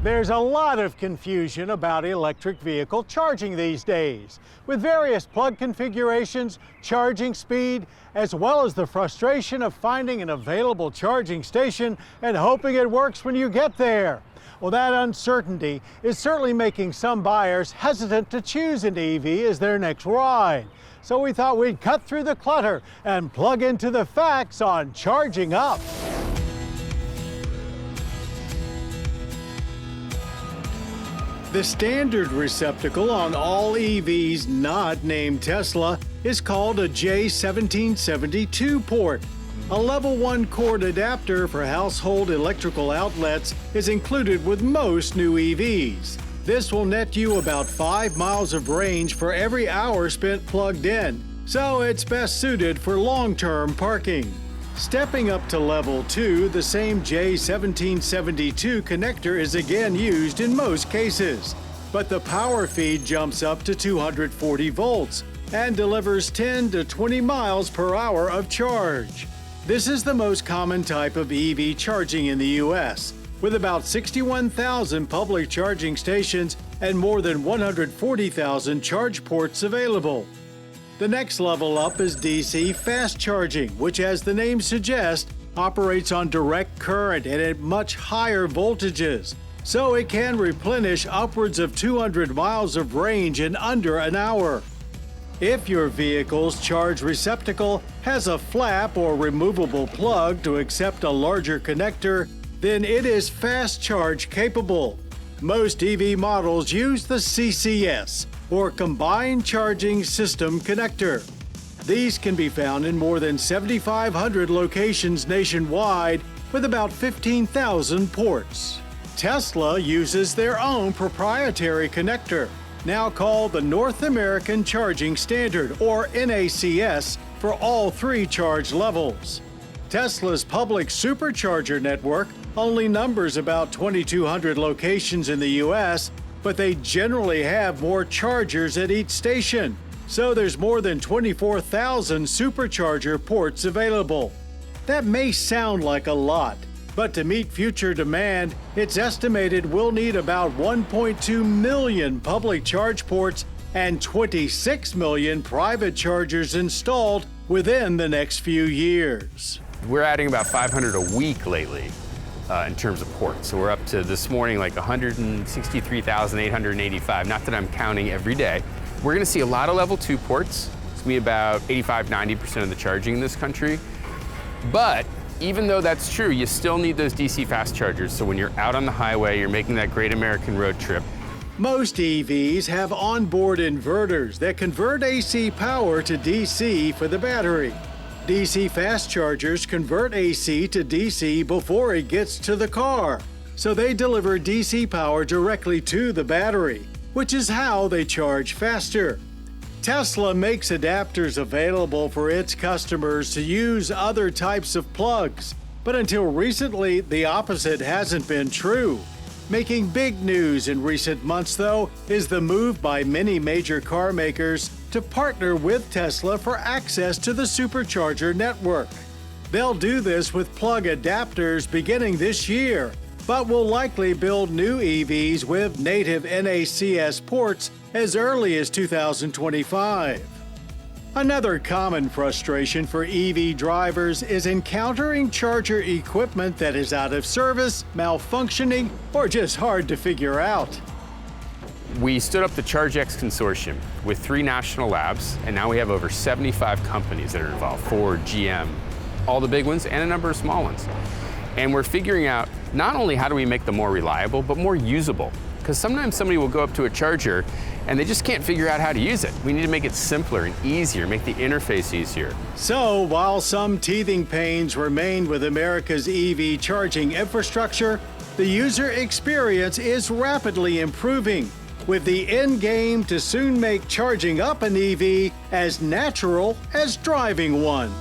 There's a lot of confusion about electric vehicle charging these days, with various plug configurations, charging speed, as well as the frustration of finding an available charging station and hoping it works when you get there. Well, that uncertainty is certainly making some buyers hesitant to choose an EV as their next ride. So we thought we'd cut through the clutter and plug into the facts on charging up. The standard receptacle on all EVs not named Tesla is called a J1772 port. A level 1 cord adapter for household electrical outlets is included with most new EVs. This will net you about 5 miles of range for every hour spent plugged in, so it's best suited for long-term parking. Stepping up to level 2, the same J1772 connector is again used in most cases, but the power feed jumps up to 240 volts and delivers 10 to 20 miles per hour of charge. This is the most common type of EV charging in the US, with about 61,000 public charging stations and more than 140,000 charge ports available. The next level up is DC fast charging, which, as the name suggests, operates on direct current and at much higher voltages, so it can replenish upwards of 200 miles of range in under an hour. If your vehicle's charge receptacle has a flap or removable plug to accept a larger connector, then it is fast charge capable. Most EV models use the CCS, or Combined Charging System connector. These can be found in more than 7,500 locations nationwide with about 15,000 ports. Tesla uses their own proprietary connector, now called the North American Charging Standard, or NACS, for all 3 charge levels. Tesla's public supercharger network only numbers about 2,200 locations in the US, but they generally have more chargers at each station, so there's more than 24,000 supercharger ports available. That may sound like a lot, but to meet future demand, it's estimated we'll need about 1.2 million public charge ports and 26 million private chargers installed within the next few years. We're adding about 500 a week lately in terms of ports. So we're up to this morning like 163,885. Not that I'm counting every day. We're going to see a lot of level 2 ports. It's going to be about 85–90% of the charging in this country. But even though that's true, you still need those DC fast chargers. So when you're out on the highway, you're making that great American road trip. Most EVs have onboard inverters that convert AC power to DC for the battery. DC fast chargers convert AC to DC before it gets to the car, so they deliver DC power directly to the battery, which is how they charge faster. Tesla makes adapters available for its customers to use other types of plugs, but until recently, the opposite hasn't been true. Making big news in recent months, though, is the move by many major car makers to partner with Tesla for access to the supercharger network. They'll do this with plug adapters beginning this year, but will likely build new EVs with native NACS ports as early as 2025. Another common frustration for EV drivers is encountering charger equipment that is out of service, malfunctioning, or just hard to figure out. We stood up the ChargeX consortium with 3 national labs, and now we have over 75 companies that are involved, Ford, GM, all the big ones, and a number of small ones. And we're figuring out not only how do we make them more reliable, but more usable. Because sometimes somebody will go up to a charger and they just can't figure out how to use it. We need to make it simpler and easier, make the interface easier. So while some teething pains remain with America's EV charging infrastructure, the user experience is rapidly improving, with the end game to soon make charging up an EV as natural as driving one.